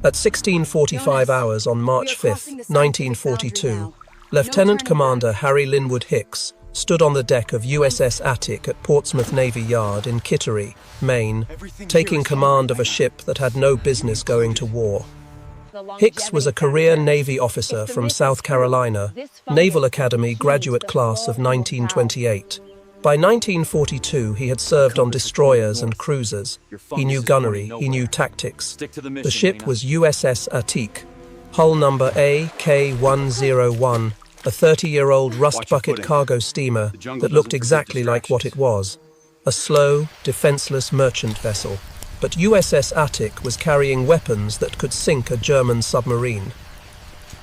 At 16:45 hours on March 5, 1942, Lieutenant Commander Harry Linwood Hicks stood on the deck of USS Attic at Portsmouth Navy Yard in Kittery, Maine, taking command of a ship that had no business going to war. Hicks was a career Navy officer from South Carolina, Naval Academy graduate class of 1928. By 1942, he had served on destroyers and cruisers. He knew gunnery, he knew tactics. The ship was USS Attic, hull number AK-101, a 30-year-old rust-bucket cargo steamer that looked exactly like what it was, a slow, defenseless merchant vessel. But USS Attic was carrying weapons that could sink a German submarine.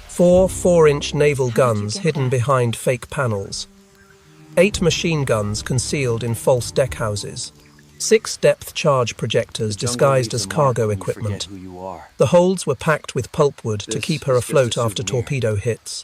4 4-inch naval guns hidden behind fake panels. 8 machine guns concealed in false deckhouses. 6 depth charge projectors disguised as cargo equipment. The holds were packed with pulpwood to keep her afloat after torpedo hits.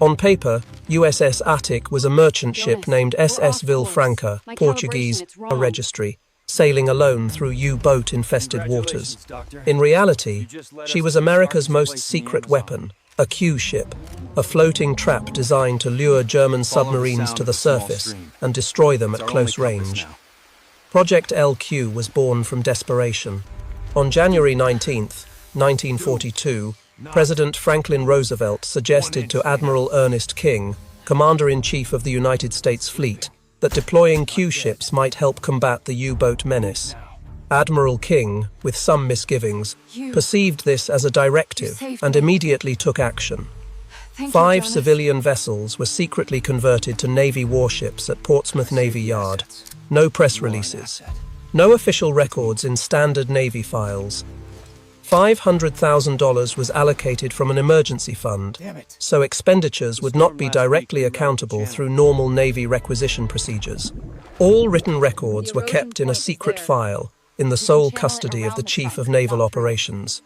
On paper, USS Attic was a merchant ship named SS Vilfranca, Portuguese, a registry, sailing alone through U-boat-infested waters. In reality, she was America's most secret weapon, a Q ship, a floating trap designed to lure German submarines to the surface and destroy them at close range. Project LQ was born from desperation. On January 19, 1942, President Franklin Roosevelt suggested to Admiral Ernest King, Commander-in-Chief of the United States Fleet, that deploying Q ships might help combat the U-boat menace. Admiral King, with some misgivings, perceived this as a directive and immediately took action. 5 civilian vessels were secretly converted to Navy warships at Portsmouth Navy Yard. No press releases. No official records in standard Navy files. $500,000 was allocated from an emergency fund, so expenditures would not be directly accountable through normal Navy requisition procedures. All written records were kept in a secret file, in the sole custody of the Chief of Naval Operations.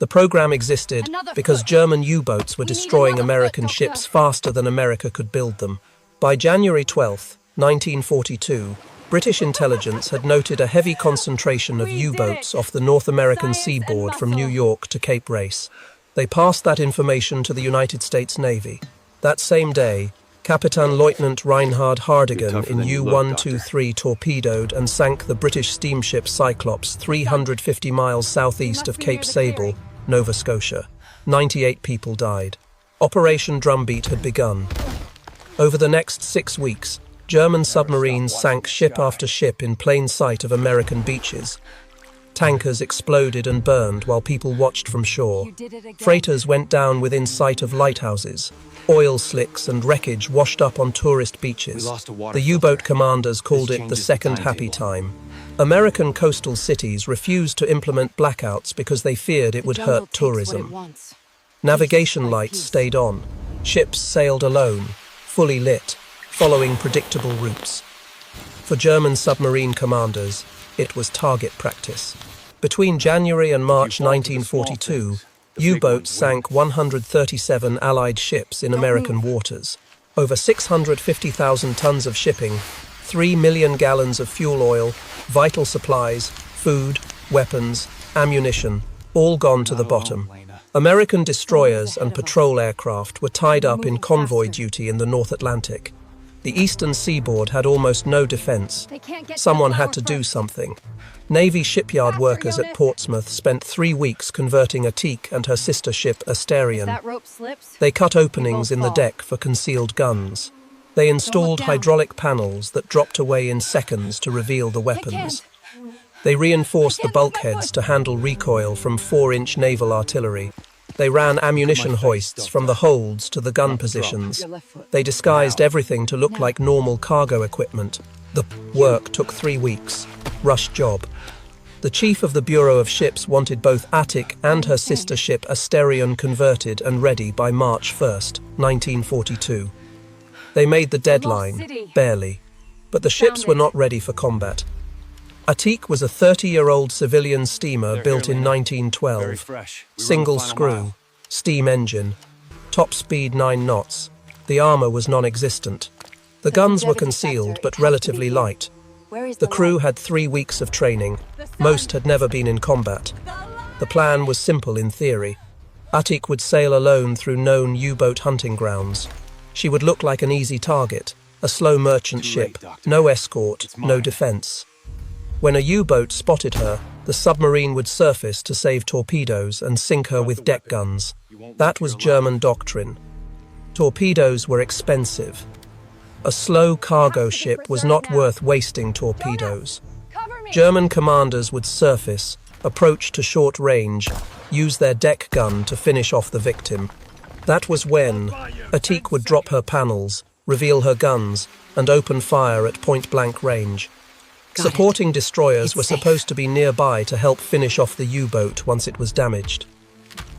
The program existed because German U-boats were destroying American ships faster than America could build them. By January 12, 1942, British intelligence had noted a heavy concentration of U-boats off the North American seaboard from New York to Cape Race. They passed that information to the United States Navy. That same day, Captain Lieutenant Reinhard Hardigan in U-123 torpedoed and sank the British steamship Cyclops 350 miles southeast of Cape Sable, Nova Scotia. 98 people died. Operation Drumbeat had begun. Over the next 6 weeks, German submarines sank ship after ship in plain sight of American beaches. Tankers exploded and burned while people watched from shore. Freighters went down within sight of lighthouses. Oil slicks and wreckage washed up on tourist beaches. The U-boat commanders called it the second happy time. American coastal cities refused to implement blackouts because they feared it would hurt tourism. Navigation lights stayed on. Ships sailed alone, fully lit, following predictable routes. For German submarine commanders, it was target practice. Between January and March 1942, U-boats sank 137 Allied ships in American waters. Over 650,000 tons of shipping, 3 million gallons of fuel oil, vital supplies, food, weapons, ammunition, all gone to the bottom. American destroyers and patrol aircraft were tied up in convoy duty in the North Atlantic. The eastern seaboard had almost no defense. Someone had to do something. Navy shipyard workers at Portsmouth spent 3 weeks converting Attic and her sister ship Asterion. They cut openings in the deck for concealed guns. They installed hydraulic panels that dropped away in seconds to reveal the weapons. They reinforced the bulkheads to handle recoil from 4-inch naval artillery. They ran ammunition hoists from the holds to the gun positions. They disguised everything to look like normal cargo equipment. The work took 3 weeks. Rush job. The chief of the Bureau of Ships wanted both Attic and her sister ship Asterion converted and ready by March 1st, 1942. They made the deadline, barely, but the ships were not ready for combat. Attic was a 30-year-old civilian steamer built in 1912. Single screw, steam engine, top speed 9 knots. The armor was non-existent. The guns were concealed but relatively light. The crew had 3 weeks of training. Most had never been in combat. The plan was simple in theory. Attic would sail alone through known U-boat hunting grounds. She would look like an easy target, a slow merchant ship, no escort, no defense. When a U-boat spotted her, the submarine would surface to save torpedoes and sink her with deck guns. That was German doctrine. Torpedoes were expensive. A slow cargo ship was not worth wasting torpedoes. German commanders would surface, approach to short range, use their deck gun to finish off the victim. That was when Attic would drop her panels, reveal her guns, and open fire at point-blank range. Supporting destroyers were supposed to be nearby to help finish off the U-boat once it was damaged.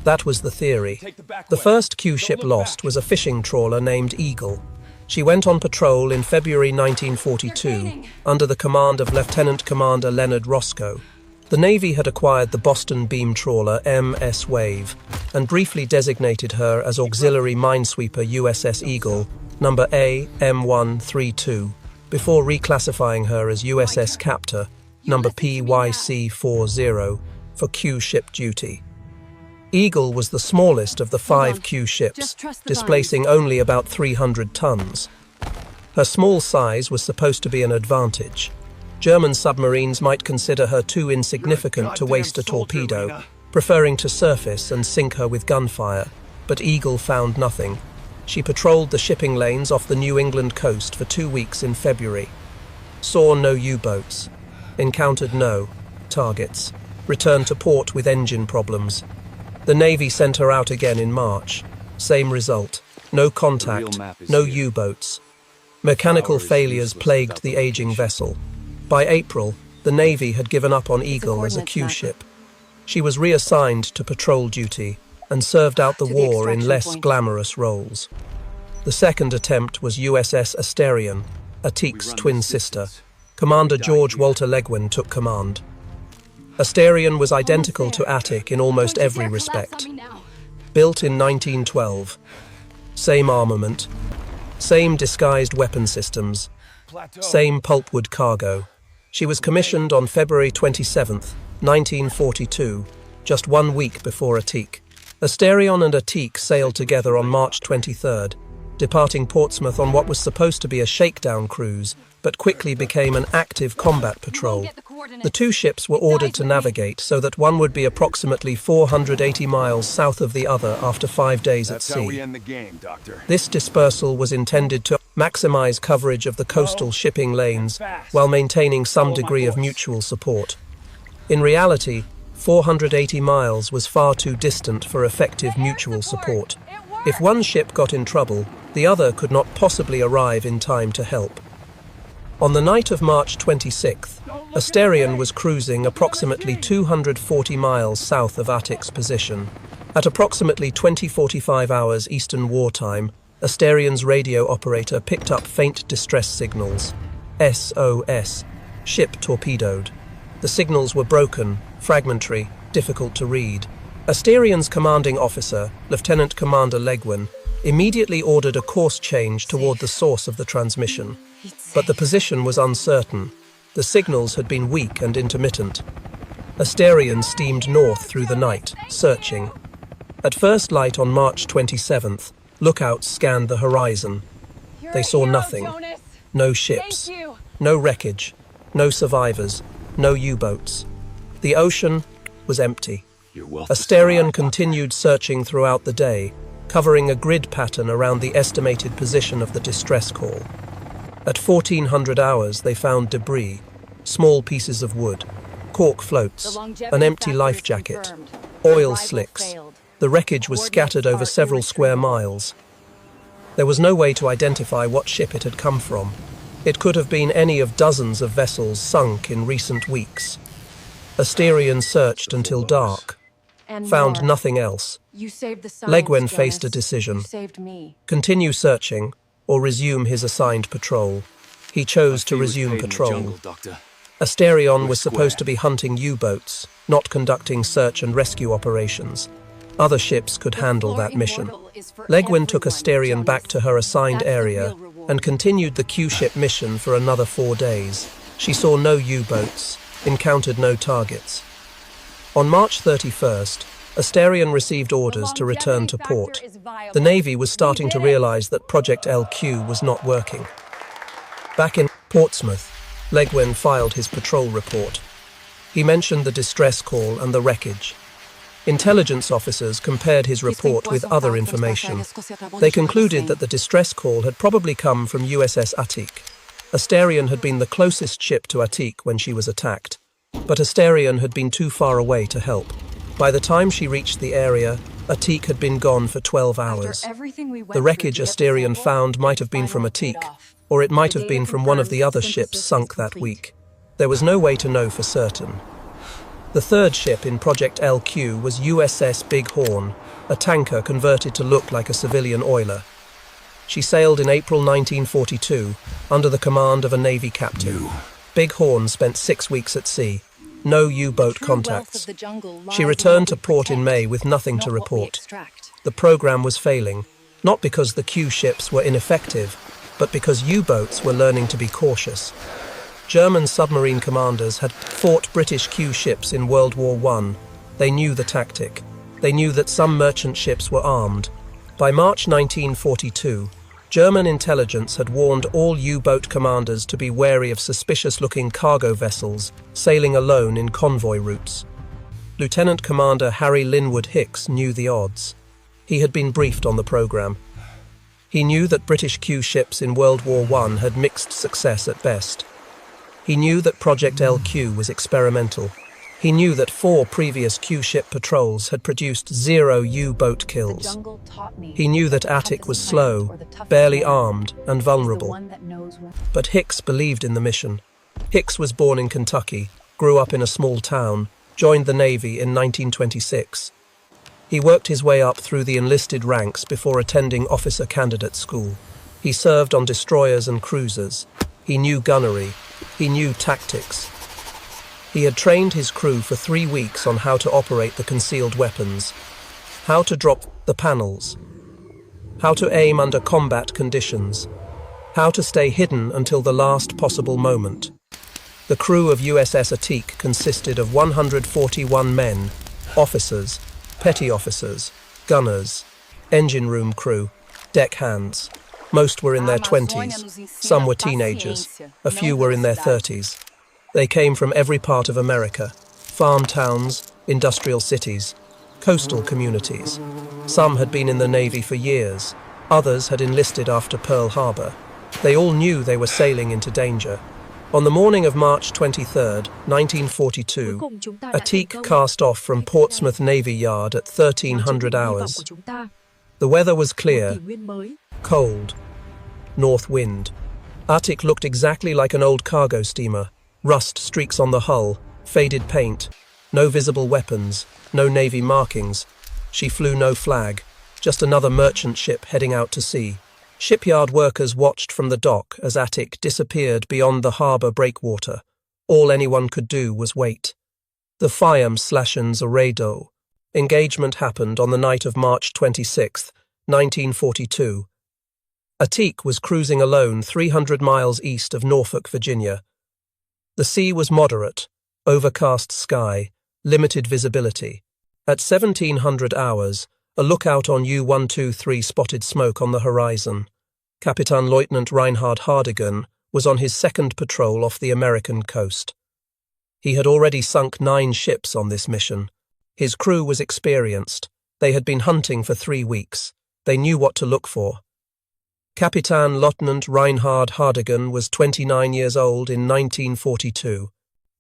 That was the theory. The first Q ship lost was a fishing trawler named Eagle. She went on patrol in February 1942 under the command of Lieutenant Commander Leonard Roscoe. The Navy had acquired the Boston beam trawler MS Wave and briefly designated her as Auxiliary Minesweeper USS Eagle, number AM132, before reclassifying her as USS Captor, number PYC40, for Q ship duty. Eagle was the smallest of the 5 Q ships, displacing only about 300 tons. Her small size was supposed to be an advantage. German submarines might consider her too insignificant to waste a torpedo, preferring to surface and sink her with gunfire, but Eagle found nothing. She patrolled the shipping lanes off the New England coast for 2 weeks in February. Saw no U-boats. Encountered no targets. Returned to port with engine problems. The Navy sent her out again in March. Same result. No contact, no U-boats. Mechanical failures plagued the aging vessel. By April, the Navy had given up on Eagle as a Q ship. She was reassigned to patrol duty and served out the war in less glamorous roles. The second attempt was USS Asterion, Attic's twin sister. Commander George Walter Legwin took command. Asterion was identical to Attic in almost every respect. Built in 1912. Same armament, same disguised weapon systems, same pulpwood cargo. She was commissioned on February 27, 1942, just 1 week before Attic. Asterion and Attic sailed together on March 23rd, departing Portsmouth on what was supposed to be a shakedown cruise, but quickly became an active combat patrol. The 2 ships were ordered to navigate so that one would be approximately 480 miles south of the other after 5 days at sea. That's how we end the game, Doctor. This dispersal was intended to maximize coverage of the coastal shipping lanes while maintaining some degree of mutual support. In reality, 480 miles was far too distant for effective mutual support. If one ship got in trouble, the other could not possibly arrive in time to help. On the night of March 26th, Asterion was cruising approximately 240 miles south of Attic's position. At approximately 20:45 hours Eastern Wartime, Asterion's radio operator picked up faint distress signals. SOS. Ship torpedoed. The signals were broken, fragmentary, difficult to read. Asterion's commanding officer, Lieutenant Commander Legwin, immediately ordered a course change toward the source of the transmission. But the position was uncertain. The signals had been weak and intermittent. Asterion steamed north through the night, searching. At first light on March 27th, lookouts scanned the horizon. They saw nothing. No ships. No wreckage. No survivors. No U-boats. The ocean was empty. Asterion continued searching throughout the day, covering a grid pattern around the estimated position of the distress call. At 1400 hours, they found debris, small pieces of wood, cork floats, an empty life jacket, oil slicks. The wreckage was scattered over several square miles. There was no way to identify what ship it had come from. It could have been any of dozens of vessels sunk in recent weeks. Asterion searched until dark, found nothing else. Legwin faced a decision: continue searching or resume his assigned patrol. He chose to resume patrol. Asterion was supposed to be hunting U-boats, not conducting search and rescue operations. Other ships could handle that mission. Legwin took Asterion back to her assigned area and continued the Q-ship mission for another 4 days. She saw no U-boats, encountered no targets. On March 31st, Asterion received orders to return to port. The Navy was starting to realize that Project LQ was not working. Back in Portsmouth, Legwin filed his patrol report. He mentioned the distress call and the wreckage. Intelligence officers compared his report with other information. They concluded that the distress call had probably come from USS Attic. Asterion had been the closest ship to Attic when she was attacked, but Asterion had been too far away to help. By the time she reached the area, Attic had been gone for 12 hours. The wreckage Asterion found might have been from Attic, or it might have been from one of the other ships sunk that week. There was no way to know for certain. The third ship in Project LQ was USS Big Horn, a tanker converted to look like a civilian oiler. She sailed in April 1942 under the command of a Navy captain. Big Horn spent 6 weeks at sea. No U-boat contacts. She returned to port in May with nothing to report. The program was failing, not because the Q ships were ineffective, but because U-boats were learning to be cautious. German submarine commanders had fought British Q ships in World War I. They knew the tactic. They knew that some merchant ships were armed. By March 1942, German intelligence had warned all U-boat commanders to be wary of suspicious-looking cargo vessels sailing alone in convoy routes. Lieutenant Commander Harry Linwood Hicks knew the odds. He had been briefed on the program. He knew that British Q ships in World War I had mixed success at best. He knew that Project LQ was experimental. He knew that 4 previous Q-ship patrols had produced 0 U-boat kills. He knew that Attic was slow, barely armed, and vulnerable. But Hicks believed in the mission. Hicks was born in Kentucky, grew up in a small town, joined the Navy in 1926. He worked his way up through the enlisted ranks before attending officer candidate school. He served on destroyers and cruisers. He knew gunnery. He knew tactics. He had trained his crew for 3 weeks on how to operate the concealed weapons, how to drop the panels, how to aim under combat conditions, how to stay hidden until the last possible moment. The crew of USS Attic consisted of 141 men, officers, petty officers, gunners, engine room crew, deck hands. Most were in their 20s, some were teenagers, a few were in their 30s. They came from every part of America, farm towns, industrial cities, coastal communities. Some had been in the Navy for years, others had enlisted after Pearl Harbor. They all knew they were sailing into danger. On the morning of March 23, 1942, Attic cast off from Portsmouth Navy Yard at 1300 hours. The weather was clear, cold, north wind. Attic looked exactly like an old cargo steamer. Rust streaks on the hull, faded paint, no visible weapons, no Navy markings. She flew no flag, just another merchant ship heading out to sea. Shipyard workers watched from the dock as Attic disappeared beyond the harbour breakwater. All anyone could do was wait. The Fiam Slashens Arado. Engagement happened on the night of March 26, 1942. Attic was cruising alone 300 miles east of Norfolk, Virginia. The sea was moderate, overcast sky, limited visibility. At 1700 hours, a lookout on U-123 spotted smoke on the horizon. Captain Lieutenant Reinhard Hardigan was on his second patrol off the American coast. He had already sunk 9 ships on this mission. His crew was experienced. They had been hunting for 3 weeks. They knew what to look for. Captain Lieutenant Reinhard Hardigan was 29 years old in 1942.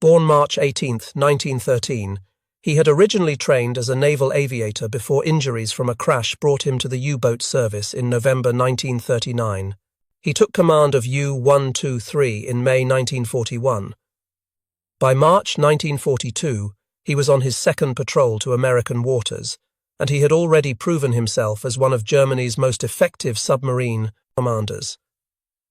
Born March 18, 1913, he had originally trained as a naval aviator before injuries from a crash brought him to the U-boat service in November 1939. He took command of U-123 in May 1941. By March 1942, he was on his second patrol to American waters, and he had already proven himself as one of Germany's most effective submarine commanders.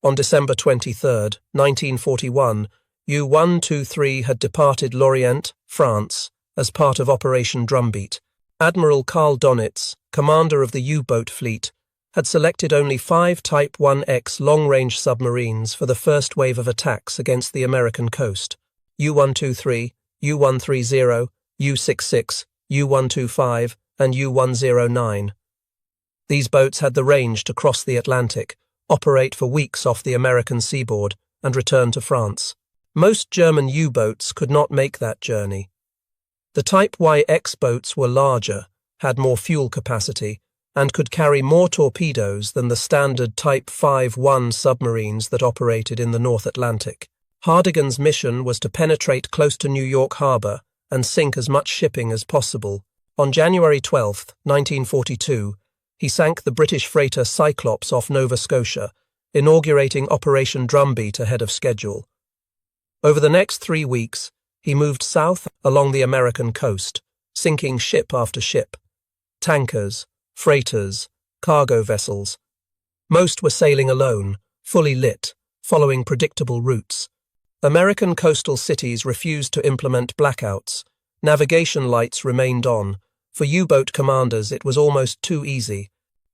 On December 23, 1941, U-123 had departed Lorient, France, as part of Operation Drumbeat. Admiral Karl Donitz, commander of the U-boat fleet, had selected only 5 Type 1X long-range submarines for the first wave of attacks against the American coast. U-123, U-130, U-66, U-125, and U-109. These boats had the range to cross the Atlantic, operate for weeks off the American seaboard, and return to France. Most German U-boats could not make that journey. The Type YX boats were larger, had more fuel capacity, and could carry more torpedoes than the standard Type 5-1 submarines that operated in the North Atlantic. Hardigan's mission was to penetrate close to New York Harbor and sink as much shipping as possible. On January 12, 1942, he sank the British freighter Cyclops off Nova Scotia, inaugurating Operation Drumbeat ahead of schedule. Over the next 3 weeks, he moved south along the American coast, sinking ship after ship. Tankers, freighters, cargo vessels. Most were sailing alone, fully lit, following predictable routes. American coastal cities refused to implement blackouts. Navigation lights remained on. For U-boat commanders, it was almost too easy.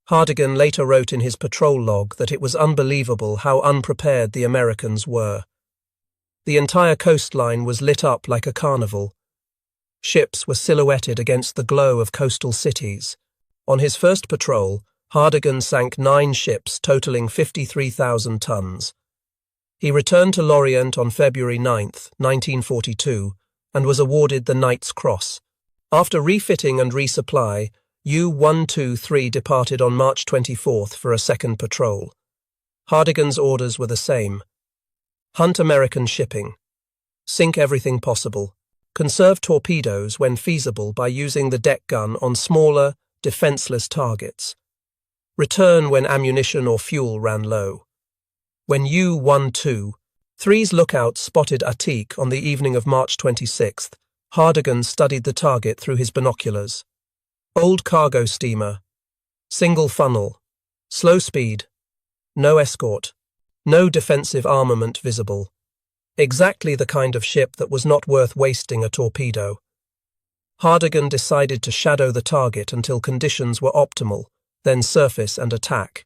Hardigan later wrote in his patrol log that it was unbelievable how unprepared the Americans were. The entire coastline was lit up like a carnival. Ships were silhouetted against the glow of coastal cities. On his first patrol, Hardigan sank 9 ships totaling 53,000 tons. He returned to Lorient on February 9, 1942, and was awarded the Knight's Cross. After refitting and resupply, U-123 departed on March 24 for a second patrol. Hardigan's orders were the same. Hunt American shipping. Sink everything possible. Conserve torpedoes when feasible by using the deck gun on smaller, defenseless targets. Return when ammunition or fuel ran low. When U-123's lookouts spotted Attique on the evening of March 26th, Hardigan studied the target through his binoculars. Old cargo steamer. Single funnel. Slow speed. No escort. No defensive armament visible. Exactly the kind of ship that was not worth wasting a torpedo. Hardigan decided to shadow the target until conditions were optimal, then surface and attack.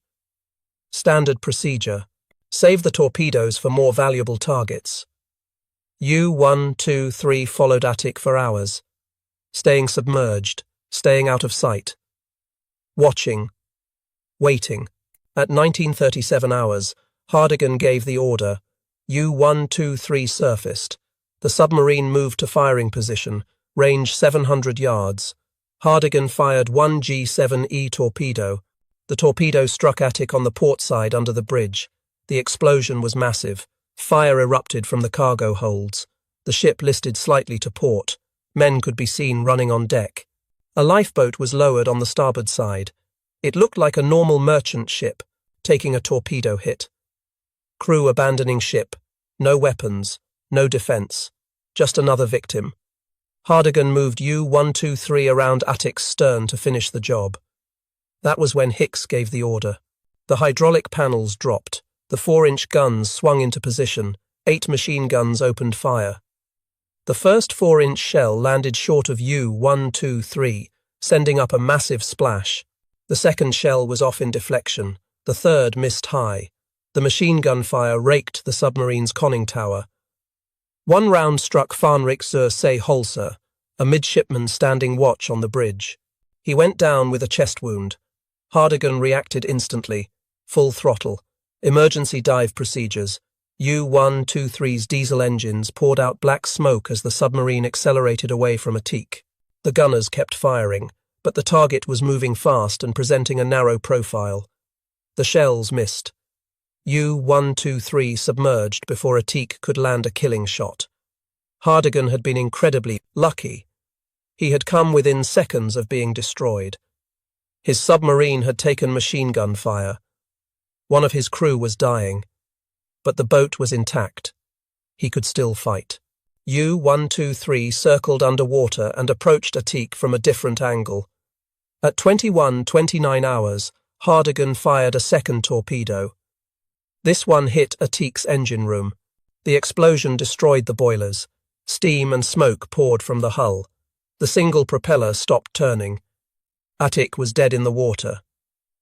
Standard procedure. Save the torpedoes for more valuable targets. U-123 followed Attic for hours, staying submerged, staying out of sight. Watching. Waiting. At 1937 hours, Hardigan gave the order. U-123 surfaced. The submarine moved to firing position, range 700 yards. Hardigan fired 1 G7E torpedo. The torpedo struck Attic on the port side under the bridge. The explosion was massive. Fire erupted from the cargo holds. The ship listed slightly to port. Men could be seen running on deck. A lifeboat was lowered on the starboard side. It looked like a normal merchant ship, taking a torpedo hit. Crew abandoning ship. No weapons, no defense. Just another victim. Hardigan moved U-123 around Attic's stern to finish the job. That was when Hicks gave the order. The hydraulic panels dropped. The 4-inch guns swung into position. 8 machine guns opened fire. The first 4-inch shell landed short of U-123, sending up a massive splash. The second shell was off in deflection. The third missed high. The machine gun fire raked the submarine's conning tower. One round struck Farnrik zur See Holzer, a midshipman standing watch on the bridge. He went down with a chest wound. Hardigan reacted instantly. Full throttle. Emergency dive procedures. U-123's diesel engines poured out black smoke as the submarine accelerated away from Attique. The gunners kept firing, but the target was moving fast and presenting a narrow profile. The shells missed. U-123 submerged before Attique could land a killing shot. Hardigan had been incredibly lucky. He had come within seconds of being destroyed. His submarine had taken machine gun fire. One of his crew was dying, but the boat was intact. He could still fight. U-123 circled underwater and approached Attique from a different angle. At 21:29 hours, Hardigan fired a second torpedo. This one hit Attique's engine room. The explosion destroyed the boilers. Steam and smoke poured from the hull. The single propeller stopped turning. Attique was dead in the water.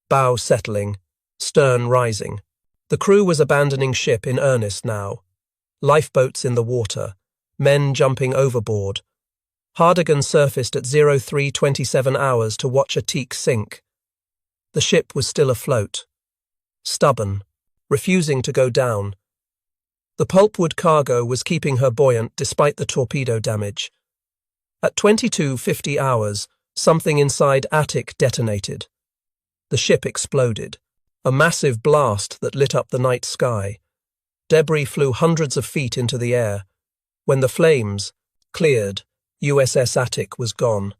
Bow settling, stern rising. The crew was abandoning ship in earnest now. Lifeboats in the water, men jumping overboard. Hardigan surfaced at 03:27 hours to watch a teak sink. The ship was still afloat, stubborn, refusing to go down. The pulpwood cargo was keeping her buoyant despite the torpedo damage. At 22:50 hours, something inside attic detonated. The ship exploded, a massive blast that lit up the night sky. Debris flew hundreds of feet into the air. When the flames cleared, USS Attic was gone.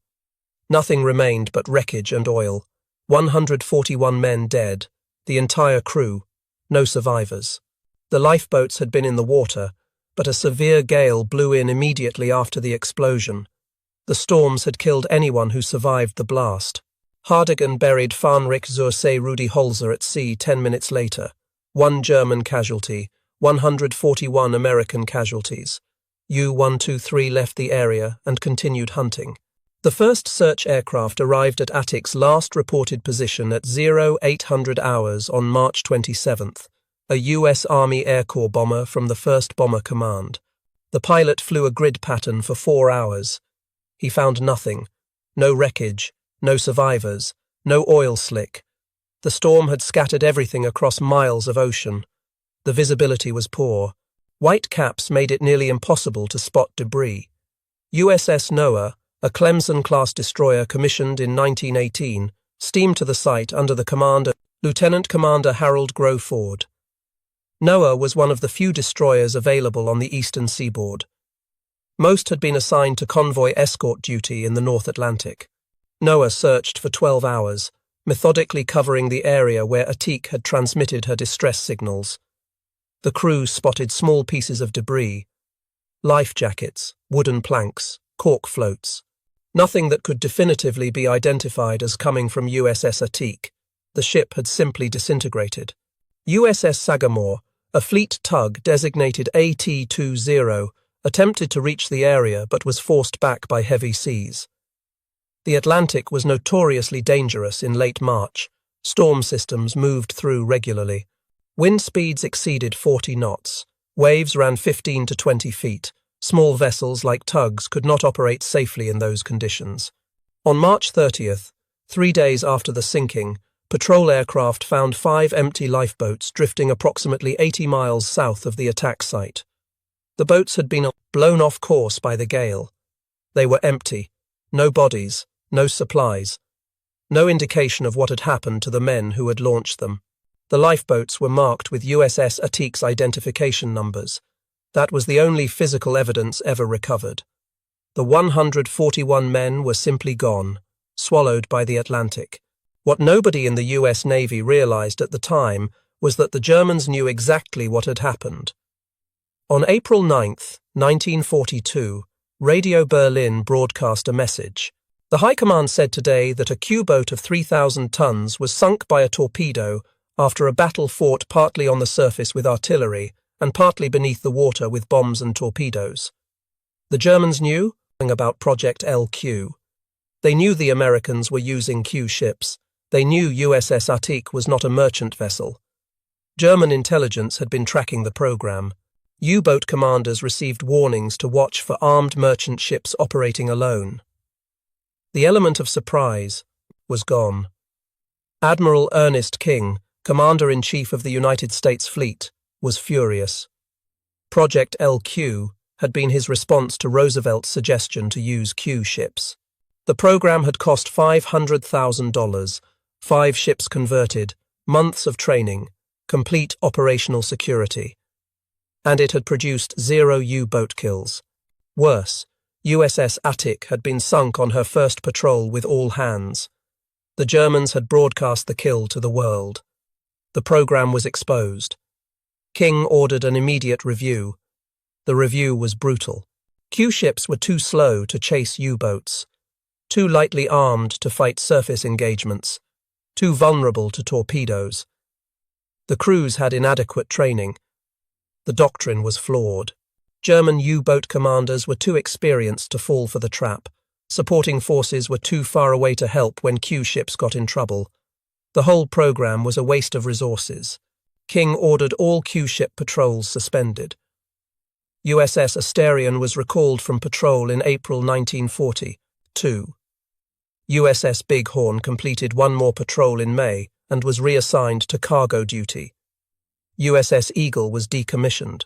Nothing remained but wreckage and oil. 141 men dead, the entire crew, no survivors. The lifeboats had been in the water, but a severe gale blew in immediately after the explosion. The storms had killed anyone who survived the blast. Hardigan buried Fahnrich zur See Rudi Holzer at sea 10 minutes later. 1 German casualty, 141 American casualties. U-123 left the area and continued hunting. The first search aircraft arrived at Attic's last reported position at 0800 hours on March 27th, a U.S. Army Air Corps bomber from the 1st Bomber Command. The pilot flew a grid pattern for 4 hours. He found nothing. No wreckage, no survivors, no oil slick. The storm had scattered everything across miles of ocean. The visibility was poor. White caps made it nearly impossible to spot debris. USS Noah, a Clemson-class destroyer commissioned in 1918, steamed to the site under the command of Lieutenant Commander Harold Grow Ford. Noah was one of the few destroyers available on the eastern seaboard. Most had been assigned to convoy escort duty in the North Atlantic. Noah searched for 12 hours, methodically covering the area where Attic had transmitted her distress signals. The crew spotted small pieces of debris, life jackets, wooden planks, cork floats. Nothing that could definitively be identified as coming from USS Attic. The ship had simply disintegrated. USS Sagamore, a fleet tug designated AT-20, attempted to reach the area but was forced back by heavy seas. The Atlantic was notoriously dangerous in late March. Storm systems moved through regularly. Wind speeds exceeded 40 knots. Waves ran 15 to 20 feet. Small vessels like tugs could not operate safely in those conditions. On March 30th, 3 days after the sinking, patrol aircraft found 5 empty lifeboats drifting approximately 80 miles south of the attack site. The boats had been blown off course by the gale. They were empty, no bodies, no supplies, no indication of what had happened to the men who had launched them. The lifeboats were marked with USS Attic's identification numbers. That was the only physical evidence ever recovered. The 141 men were simply gone, swallowed by the Atlantic. What nobody in the US Navy realized at the time was that the Germans knew exactly what had happened. On April 9, 1942, Radio Berlin broadcast a message. The High Command said today that a Q-boat of 3,000 tons was sunk by a torpedo after a battle fought partly on the surface with artillery and partly beneath the water with bombs and torpedoes. The Germans knew about Project LQ. They knew the Americans were using Q ships. They knew USS Attic was not a merchant vessel. German intelligence had been tracking the program. U-boat commanders received warnings to watch for armed merchant ships operating alone. The element of surprise was gone. Admiral Ernest King, Commander-in-Chief of the United States Fleet, was furious. Project LQ had been his response to Roosevelt's suggestion to use Q ships. The program had cost $500,000, 5 ships converted, months of training, complete operational security. And it had produced 0 U-boat kills. Worse, USS Attic had been sunk on her first patrol with all hands. The Germans had broadcast the kill to the world. The program was exposed. King ordered an immediate review. The review was brutal. Q ships were too slow to chase U-boats, too lightly armed to fight surface engagements, too vulnerable to torpedoes. The crews had inadequate training. The doctrine was flawed. German U-boat commanders were too experienced to fall for the trap. Supporting forces were too far away to help when Q ships got in trouble. The whole program was a waste of resources. King ordered all Q ship patrols suspended. USS Asterion was recalled from patrol in April 1942. USS Bighorn completed one more patrol in May and was reassigned to cargo duty. USS Eagle was decommissioned.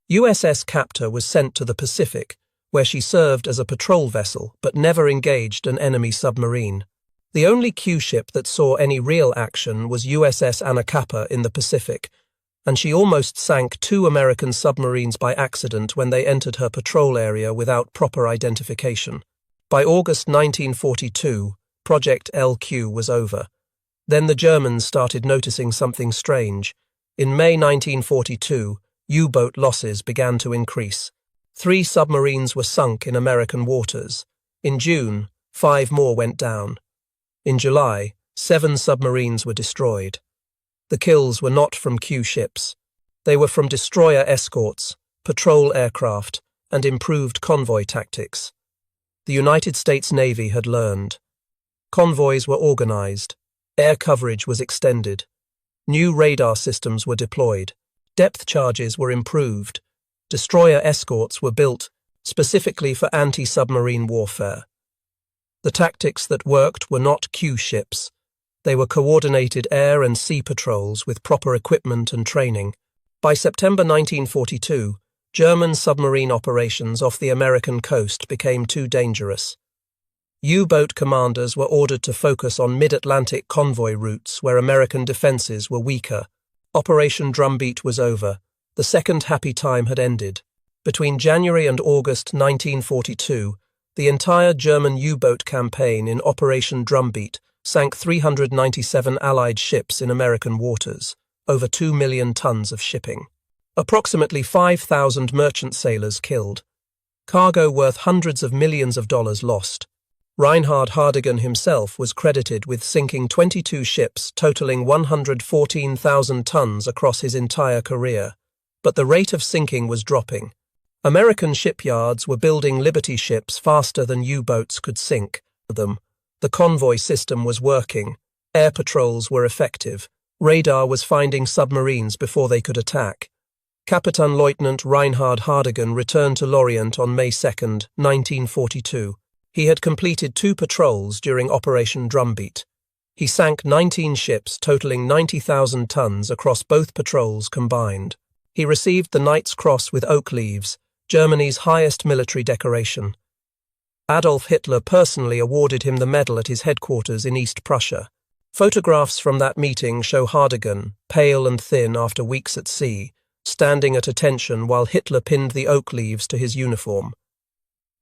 USS Captor was sent to the Pacific, where she served as a patrol vessel but never engaged an enemy submarine. The only Q ship that saw any real action was USS Anacapa in the Pacific, and she almost sank 2 American submarines by accident when they entered her patrol area without proper identification. By August 1942, Project LQ was over. Then the Germans started noticing something strange. In May 1942, U-boat losses began to increase. 3 submarines were sunk in American waters. In June, 5 more went down. In July, 7 submarines were destroyed. The kills were not from Q ships. They were from destroyer escorts, patrol aircraft, and improved convoy tactics. The United States Navy had learned. Convoys were organized. Air coverage was extended. New radar systems were deployed. Depth charges were improved. Destroyer escorts were built specifically for anti-submarine warfare. The tactics that worked were not Q ships. They were coordinated air and sea patrols with proper equipment and training. By September 1942, German submarine operations off the American coast became too dangerous. U-boat commanders were ordered to focus on mid-Atlantic convoy routes where American defenses were weaker. Operation Drumbeat was over. The second happy time had ended. Between January and August 1942, the entire German U-boat campaign in Operation Drumbeat sank 397 Allied ships in American waters, over 2 million tons of shipping. Approximately 5,000 merchant sailors killed. Cargo worth hundreds of millions of dollars lost. Reinhard Hardigan himself was credited with sinking 22 ships totaling 114,000 tons across his entire career. But the rate of sinking was dropping. American shipyards were building Liberty ships faster than U-boats could sink them. The convoy system was working. Air patrols were effective. Radar was finding submarines before they could attack. Captain Lieutenant Reinhard Hardigan returned to Lorient on May 2, 1942. He had completed 2 patrols during Operation Drumbeat. He sank 19 ships totaling 90,000 tons across both patrols combined. He received the Knight's Cross with oak leaves, Germany's highest military decoration. Adolf Hitler personally awarded him the medal at his headquarters in East Prussia. Photographs from that meeting show Hardigan, pale and thin after weeks at sea, standing at attention while Hitler pinned the oak leaves to his uniform.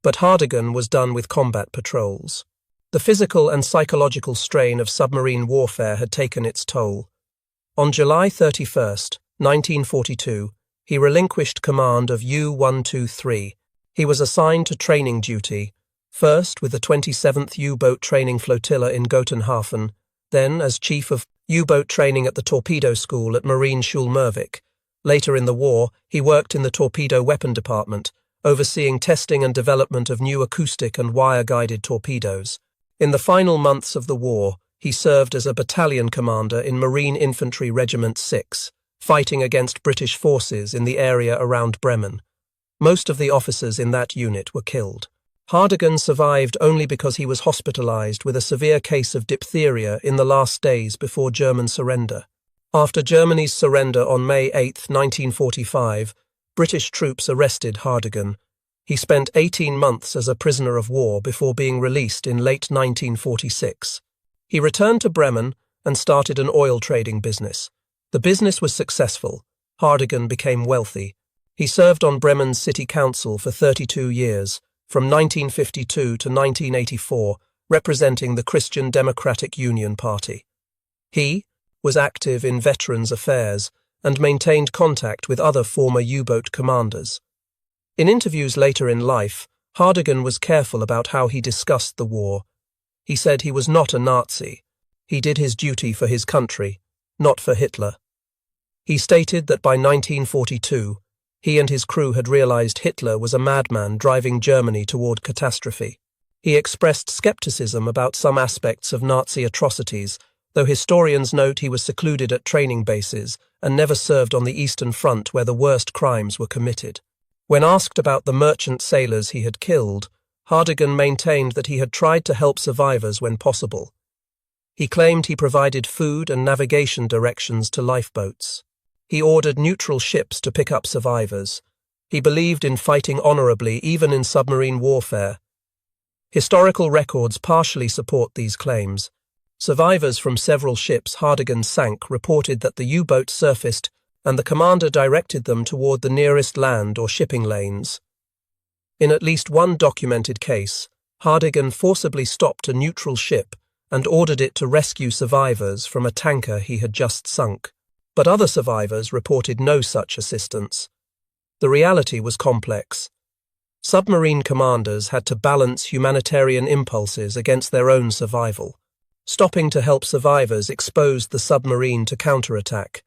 But Hardigan was done with combat patrols. The physical and psychological strain of submarine warfare had taken its toll. On July 31, 1942, he relinquished command of U-123. He was assigned to training duty, first with the 27th U-boat training flotilla in Gotenhafen, then as chief of U-boat training at the torpedo school at Marine Schule-Mervik. Later in the war, he worked in the torpedo weapon department, overseeing testing and development of new acoustic and wire-guided torpedoes. In the final months of the war, he served as a battalion commander in Marine Infantry Regiment 6, fighting against British forces in the area around Bremen. Most of the officers in that unit were killed. Hardigan survived only because he was hospitalized with a severe case of diphtheria in the last days before German surrender. After Germany's surrender on May 8, 1945, British troops arrested Hardigan. He spent 18 months as a prisoner of war before being released in late 1946. He returned to Bremen and started an oil trading business. The business was successful. Hardigan became wealthy. He served on Bremen's city council for 32 years, from 1952 to 1984, representing the Christian Democratic Union Party. He was active in veterans' affairs and maintained contact with other former U-boat commanders. In interviews later in life, Hardigan was careful about how he discussed the war. He said he was not a Nazi. He did his duty for his country, not for Hitler. He stated that by 1942, he and his crew had realized Hitler was a madman driving Germany toward catastrophe. He expressed skepticism about some aspects of Nazi atrocities, though historians note he was secluded at training bases and never served on the Eastern Front where the worst crimes were committed. When asked about the merchant sailors he had killed, Hardigan maintained that he had tried to help survivors when possible. He claimed he provided food and navigation directions to lifeboats. He ordered neutral ships to pick up survivors. He believed in fighting honorably even in submarine warfare. Historical records partially support these claims. Survivors from several ships Hardigan sank reported that the U-boat surfaced and the commander directed them toward the nearest land or shipping lanes. In at least one documented case, Hardigan forcibly stopped a neutral ship and ordered it to rescue survivors from a tanker he had just sunk. But other survivors reported no such assistance. The reality was complex. Submarine commanders had to balance humanitarian impulses against their own survival. Stopping to help survivors exposed the submarine to counterattack.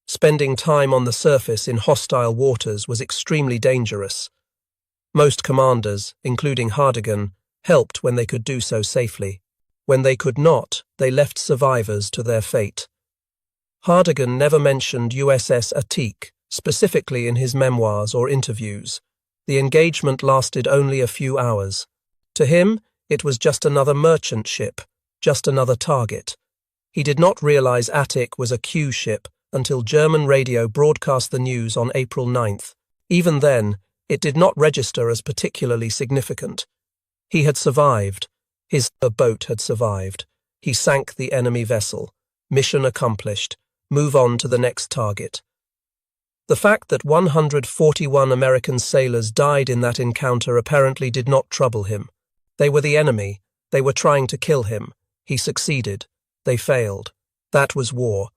Spending time on the surface in hostile waters was extremely dangerous. Most commanders, including Hardigan, helped when they could do so safely. When they could not, they left survivors to their fate. Hardigan never mentioned USS Attique, specifically in his memoirs or interviews. The engagement lasted only a few hours. To him, it was just another merchant ship, just another target. He did not realize Attic was a Q ship until German radio broadcast the news on April 9th. Even then, it did not register as particularly significant. He had survived. His boat had survived. He sank the enemy vessel. Mission accomplished. Move on to the next target. The fact that 141 American sailors died in that encounter apparently did not trouble him. They were the enemy. They were trying to kill him. He succeeded. They failed. That was war.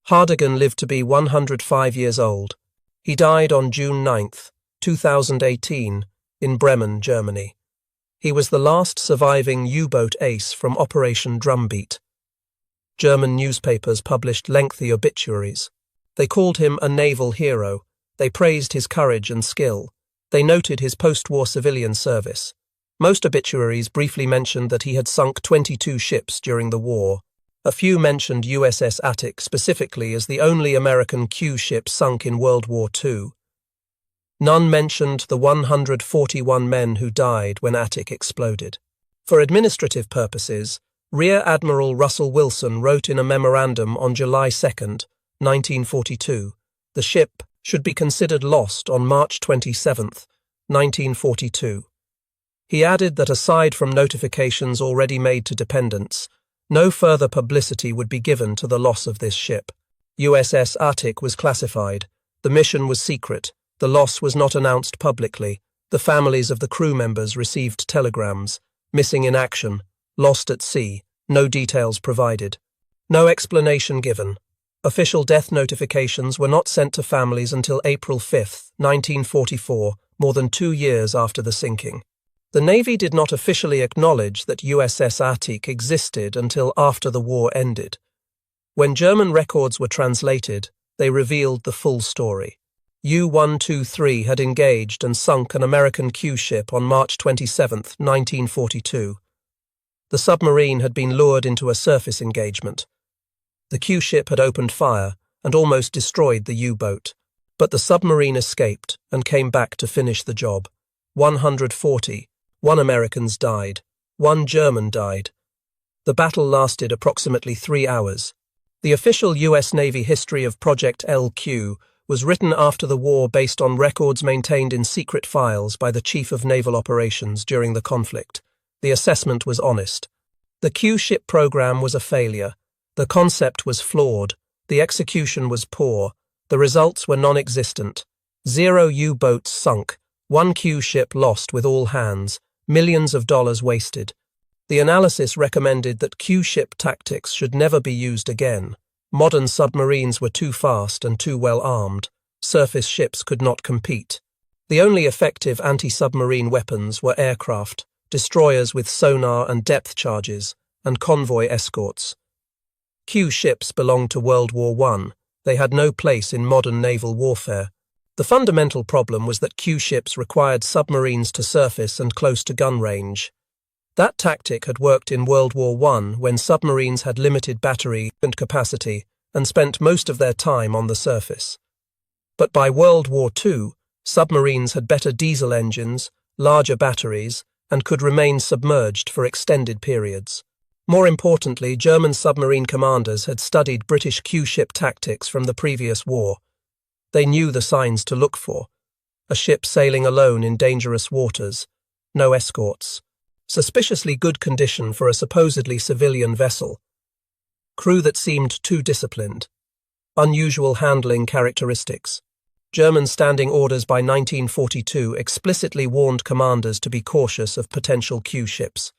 Hardigan lived to be 105 years old. He died on June 9, 2018, in Bremen, Germany. He was the last surviving U-boat ace from Operation Drumbeat. German newspapers published lengthy obituaries. They called him a naval hero. They praised his courage and skill. They noted his post-war civilian service. Most obituaries briefly mentioned that he had sunk 22 ships during the war. A few mentioned USS Attic specifically as the only American Q ship sunk in World War II. None mentioned the 141 men who died when Attic exploded. For administrative purposes, Rear Admiral Russell Wilson wrote in a memorandum on July 2, 1942, the ship should be considered lost on March 27, 1942. He added that aside from notifications already made to dependents, no further publicity would be given to the loss of this ship. USS Attic was classified. The mission was secret. The loss was not announced publicly. The families of the crew members received telegrams. Missing in action. Lost at sea. No details provided. No explanation given. Official death notifications were not sent to families until April 5, 1944, more than 2 years after the sinking. The Navy did not officially acknowledge that USS Attic existed until after the war ended. When German records were translated, they revealed the full story. U-123 had engaged and sunk an American Q ship on March 27, 1942. The submarine had been lured into a surface engagement. The Q ship had opened fire and almost destroyed the U-boat, but the submarine escaped and came back to finish the job. 1 Americans died. 1 German died. The battle lasted approximately 3 hours. The official U.S. Navy history of Project LQ was written after the war based on records maintained in secret files by the Chief of Naval Operations during the conflict. The assessment was honest. The Q-ship program was a failure. The concept was flawed. The execution was poor. The results were non-existent. 0 U-boats sunk. 1 Q-ship lost with all hands. Millions of dollars wasted. The analysis recommended that Q-ship tactics should never be used again. Modern submarines were too fast and too well armed. Surface ships could not compete. The only effective anti-submarine weapons were aircraft, destroyers with sonar and depth charges, and convoy escorts. Q ships belonged to World War I. They had no place in modern naval warfare. The fundamental problem was that Q ships required submarines to surface and close to gun range. That tactic had worked in World War I when submarines had limited battery and capacity and spent most of their time on the surface. But by World War II, Submarines had better diesel engines, larger batteries, and could remain submerged for extended periods. More importantly, German submarine commanders had studied British Q-ship tactics from the previous war. They knew the signs to look for: a ship sailing alone in dangerous waters, no escorts, suspiciously good condition for a supposedly civilian vessel, crew that seemed too disciplined, unusual handling characteristics. German standing orders by 1942 explicitly warned commanders to be cautious of potential Q-ships.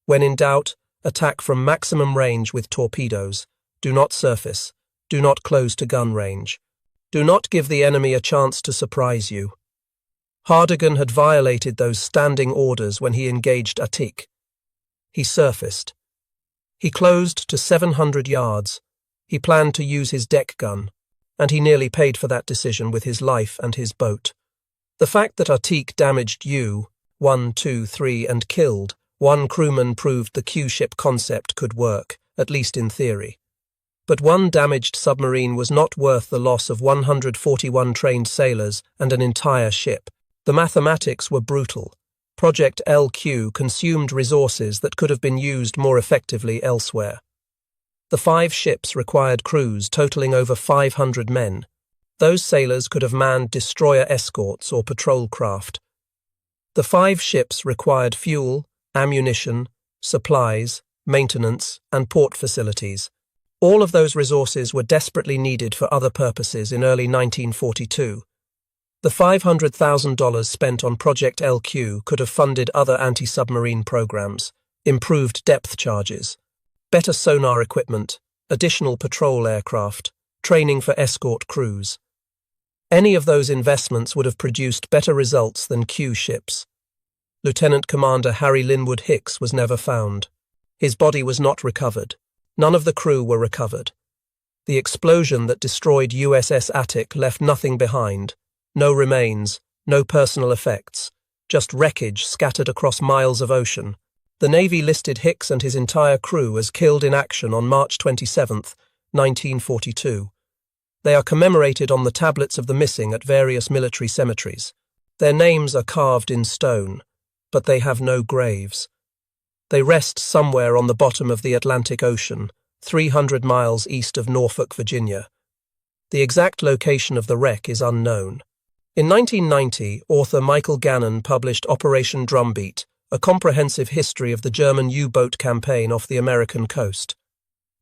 When in doubt, attack from maximum range with torpedoes. Do not surface. Do not close to gun range. Do not give the enemy a chance to surprise you. Hardigan had violated those standing orders when he engaged Attic. He surfaced. He closed to 700 yards. He planned to use his deck gun, and he nearly paid for that decision with his life and his boat. The fact that Attic damaged U-1, 2, 3 and killed one crewman proved the Q-ship concept could work, at least in theory. But one damaged submarine was not worth the loss of 141 trained sailors and an entire ship. The mathematics were brutal. Project LQ consumed resources that could have been used more effectively elsewhere. The 5 ships required crews totaling over 500 men. Those sailors could have manned destroyer escorts or patrol craft. The 5 ships required fuel, ammunition, supplies, maintenance, and port facilities. All of those resources were desperately needed for other purposes in early 1942. The $500,000 spent on Project LQ could have funded other anti-submarine programs, improved depth charges, better sonar equipment, additional patrol aircraft, training for escort crews. Any of those investments would have produced better results than Q ships. Lieutenant Commander Harry Linwood Hicks was never found. His body was not recovered. None of the crew were recovered. The explosion that destroyed USS Attic left nothing behind. No remains, no personal effects, just wreckage scattered across miles of ocean. The Navy listed Hicks and his entire crew as killed in action on March 27, 1942. They are commemorated on the tablets of the missing at various military cemeteries. Their names are carved in stone, but they have no graves. They rest somewhere on the bottom of the Atlantic Ocean, 300 miles east of Norfolk, Virginia. The exact location of the wreck is unknown. In 1990, author Michael Gannon published Operation Drumbeat, a comprehensive history of the German U-boat campaign off the American coast.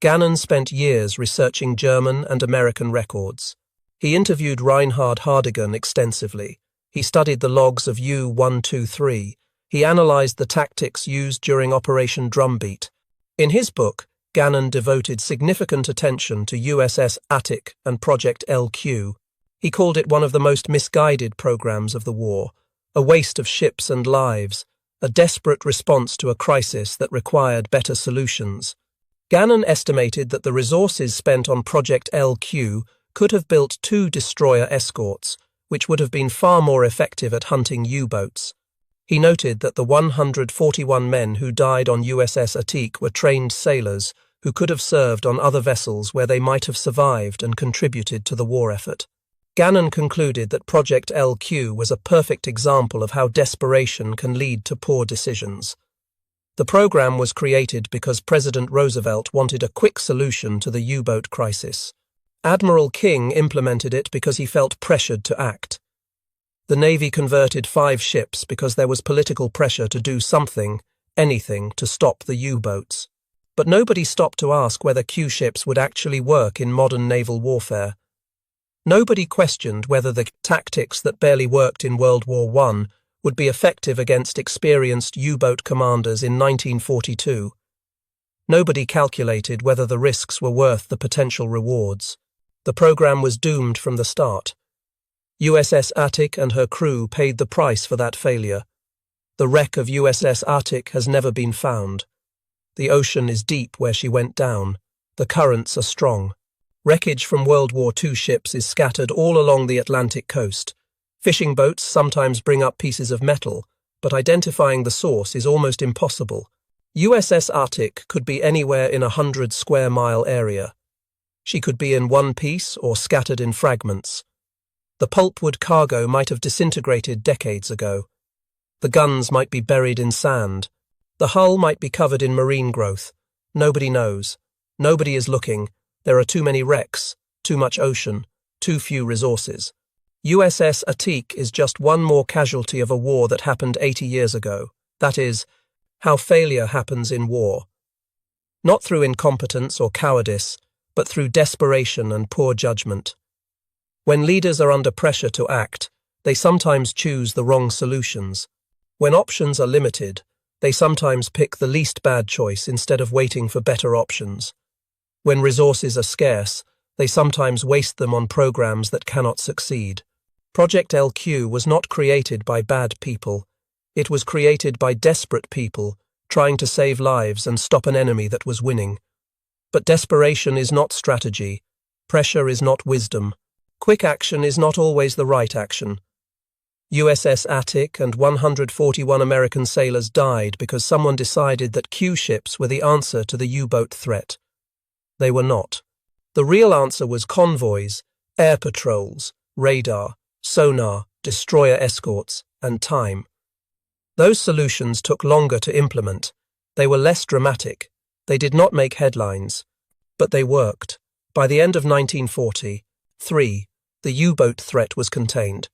Gannon spent years researching German and American records. He interviewed Reinhard Hardigan extensively. He studied the logs of U-123. He analyzed the tactics used during Operation Drumbeat. In his book, Gannon devoted significant attention to USS Attic and Project LQ. He called it one of the most misguided programs of the war, a waste of ships and lives, a desperate response to a crisis that required better solutions. Gannon estimated that the resources spent on Project LQ could have built 2 destroyer escorts, which would have been far more effective at hunting U-boats. He noted that the 141 men who died on USS Attic were trained sailors who could have served on other vessels where they might have survived and contributed to the war effort. Gannon concluded that Project LQ was a perfect example of how desperation can lead to poor decisions. The program was created because President Roosevelt wanted a quick solution to the U-boat crisis. Admiral King implemented it because he felt pressured to act. The Navy converted 5 ships because there was political pressure to do something, anything, to stop the U-boats. But nobody stopped to ask whether Q-ships would actually work in modern naval warfare. Nobody questioned whether the tactics that barely worked in World War I would be effective against experienced U-boat commanders in 1942. Nobody calculated whether the risks were worth the potential rewards. The program was doomed from the start. USS Attic and her crew paid the price for that failure. The wreck of USS Attic has never been found. The ocean is deep where she went down. The currents are strong. Wreckage from World War II ships is scattered all along the Atlantic coast. Fishing boats sometimes bring up pieces of metal, but identifying the source is almost impossible. USS Attic could be anywhere in a 100-square-mile area. She could be in one piece or scattered in fragments. The pulpwood cargo might have disintegrated decades ago. The guns might be buried in sand. The hull might be covered in marine growth. Nobody knows. Nobody is looking. There are too many wrecks, too much ocean, too few resources. USS Attique is just one more casualty of a war that happened 80 years ago. That is, how failure happens in war. Not through incompetence or cowardice, but through desperation and poor judgment. When leaders are under pressure to act, they sometimes choose the wrong solutions. When options are limited, they sometimes pick the least bad choice instead of waiting for better options. When resources are scarce, they sometimes waste them on programs that cannot succeed. Project LQ was not created by bad people. It was created by desperate people trying to save lives and stop an enemy that was winning. But desperation is not strategy. Pressure is not wisdom. Quick action is not always the right action. USS Attic and 141 American sailors died because someone decided that Q ships were the answer to the U-boat threat. They were not. The real answer was convoys, air patrols, radar, sonar, destroyer escorts, and time. Those solutions took longer to implement. They were less dramatic. They did not make headlines. But they worked. By the end of 1943, the U-boat threat was contained.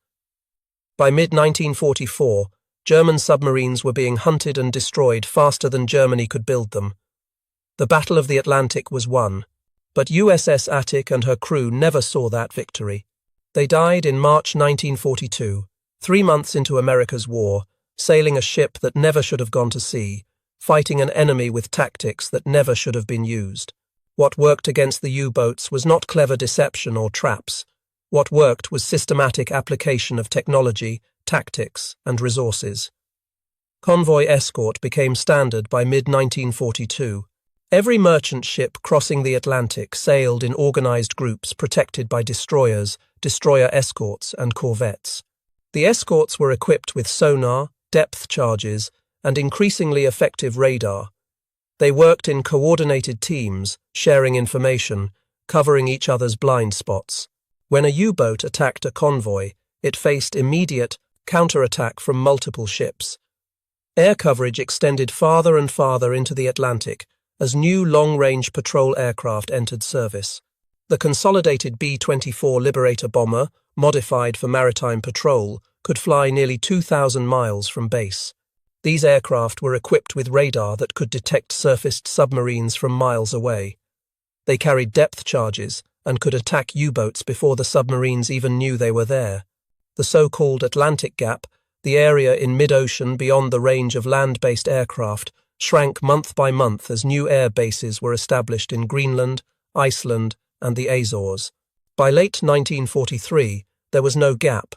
By mid-1944, German submarines were being hunted and destroyed faster than Germany could build them. The Battle of the Atlantic was won, but USS Attic and her crew never saw that victory. They died in March 1942, 3 months into America's war, sailing a ship that never should have gone to sea, fighting an enemy with tactics that never should have been used. What worked against the U-boats was not clever deception or traps. What worked was systematic application of technology, tactics, and resources. Convoy escort became standard by mid-1942. Every merchant ship crossing the Atlantic sailed in organized groups protected by destroyers, destroyer escorts, and corvettes. The escorts were equipped with sonar, depth charges, and increasingly effective radar. They worked in coordinated teams, sharing information, covering each other's blind spots. When a U-boat attacked a convoy, it faced immediate counterattack from multiple ships. Air coverage extended farther and farther into the Atlantic as new long-range patrol aircraft entered service. The consolidated B-24 Liberator bomber, modified for maritime patrol, could fly nearly 2,000 miles from base. These aircraft were equipped with radar that could detect surfaced submarines from miles away. They carried depth charges and could attack U-boats before the submarines even knew they were there. The so-called Atlantic Gap, the area in mid-ocean beyond the range of land-based aircraft, shrank month by month as new air bases were established in Greenland, Iceland, and the Azores. By late 1943, there was no gap.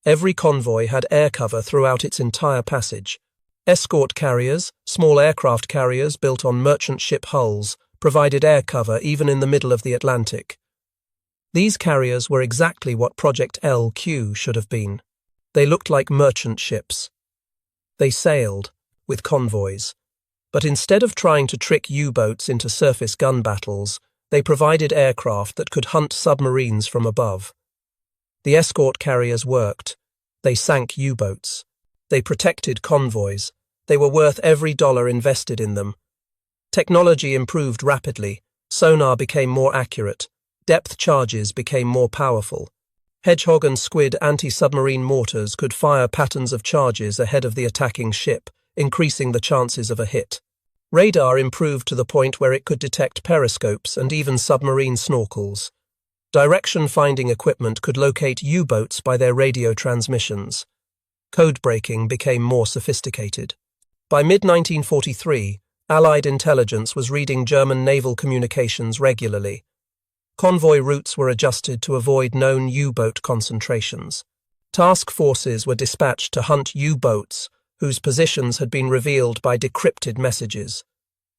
Every convoy had air cover throughout its entire passage. Escort carriers, small aircraft carriers built on merchant ship hulls, provided air cover even in the middle of the Atlantic. These carriers were exactly what Project LQ should have been. They looked like merchant ships. They sailed, with convoys. But instead of trying to trick U-boats into surface gun battles, they provided aircraft that could hunt submarines from above. The escort carriers worked. They sank U-boats. They protected convoys. They were worth every dollar invested in them. Technology improved rapidly. Sonar became more accurate. Depth charges became more powerful. Hedgehog and squid anti-submarine mortars could fire patterns of charges ahead of the attacking ship, increasing the chances of a hit. Radar improved to the point where it could detect periscopes and even submarine snorkels. Direction-finding equipment could locate U-boats by their radio transmissions. Code breaking became more sophisticated. By mid-1943, Allied intelligence was reading German naval communications regularly. Convoy routes were adjusted to avoid known U-boat concentrations. Task forces were dispatched to hunt U-boats whose positions had been revealed by decrypted messages.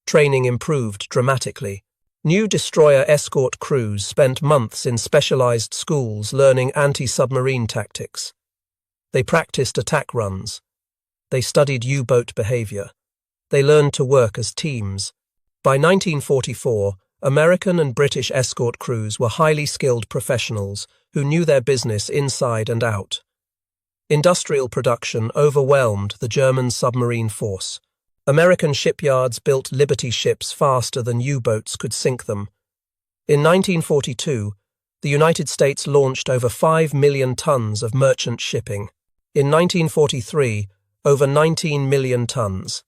Training improved dramatically. New destroyer escort crews spent months in specialized schools learning anti-submarine tactics. They practiced attack runs. They studied U-boat behavior. They learned to work as teams. By 1944, American and British escort crews were highly skilled professionals who knew their business inside and out. Industrial production overwhelmed the German submarine force. American shipyards built Liberty ships faster than U-boats could sink them. In 1942, the United States launched over 5 million tons of merchant shipping. In 1943, over 19 million tons.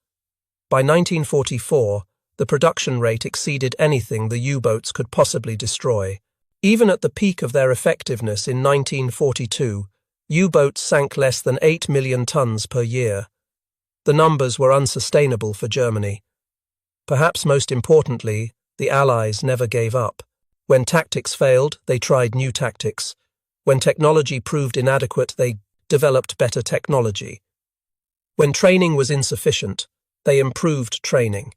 By 1944, the production rate exceeded anything the U-boats could possibly destroy. Even at the peak of their effectiveness in 1942, U-boats sank less than 8 million tons per year. The numbers were unsustainable for Germany. Perhaps most importantly, the Allies never gave up. When tactics failed, they tried new tactics. When technology proved inadequate, they developed better technology. When training was insufficient, they improved training.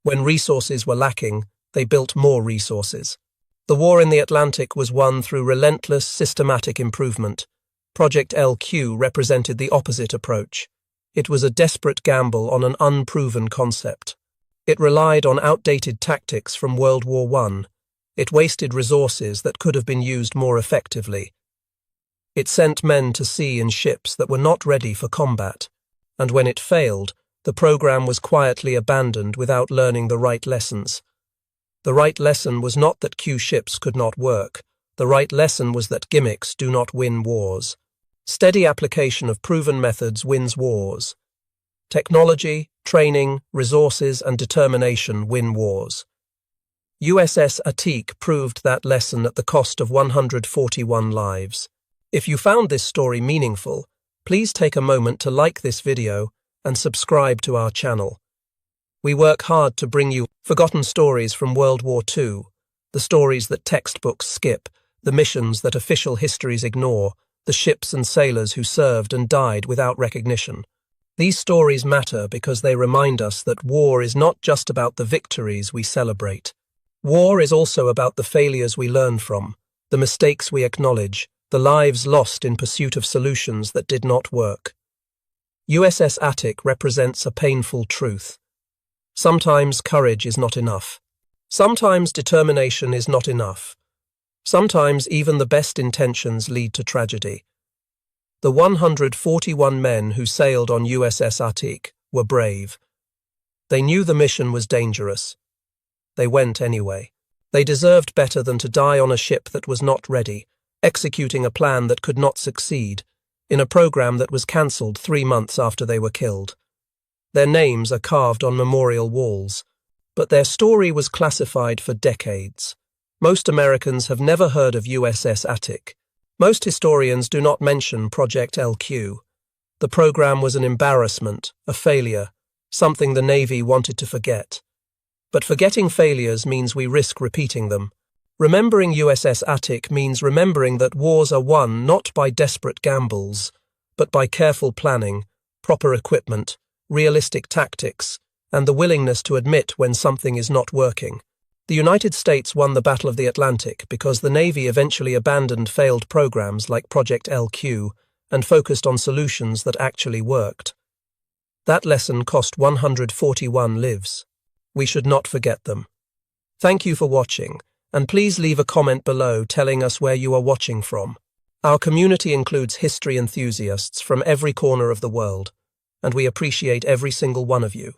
When resources were lacking, they built more resources. The war in the Atlantic was won through relentless, systematic improvement. Project LQ represented the opposite approach. It was a desperate gamble on an unproven concept. It relied on outdated tactics from World War I. It wasted resources that could have been used more effectively. It sent men to sea in ships that were not ready for combat, and when it failed, the program was quietly abandoned without learning the right lessons. The right lesson was not that Q ships could not work. The right lesson was that gimmicks do not win wars. Steady application of proven methods wins wars. Technology, training, resources, and determination win wars. USS Atik proved that lesson at the cost of 141 lives. If you found this story meaningful, please take a moment to like this video and subscribe to our channel. We work hard to bring you forgotten stories from World War II, the stories that textbooks skip, the missions that official histories ignore, the ships and sailors who served and died without recognition. These stories matter because they remind us that war is not just about the victories we celebrate. War is also about the failures we learn from, the mistakes we acknowledge, the lives lost in pursuit of solutions that did not work. USS Atik represents a painful truth. Sometimes courage is not enough. Sometimes determination is not enough. Sometimes even the best intentions lead to tragedy. The 141 men who sailed on USS Atik were brave. They knew the mission was dangerous. They went anyway. They deserved better than to die on a ship that was not ready, executing a plan that could not succeed, in a program that was cancelled 3 months after they were killed. Their names are carved on memorial walls, but their story was classified for decades. Most Americans have never heard of USS Atik. Most historians do not mention Project LQ. The program was an embarrassment, a failure, something the Navy wanted to forget. But forgetting failures means we risk repeating them. Remembering USS Atik means remembering that wars are won not by desperate gambles, but by careful planning, proper equipment, realistic tactics, and the willingness to admit when something is not working. The United States won the Battle of the Atlantic because the Navy eventually abandoned failed programs like Project LQ and focused on solutions that actually worked. That lesson cost 141 lives. We should not forget them. Thank you for watching, and please leave a comment below telling us where you are watching from. Our community includes history enthusiasts from every corner of the world, and we appreciate every single one of you.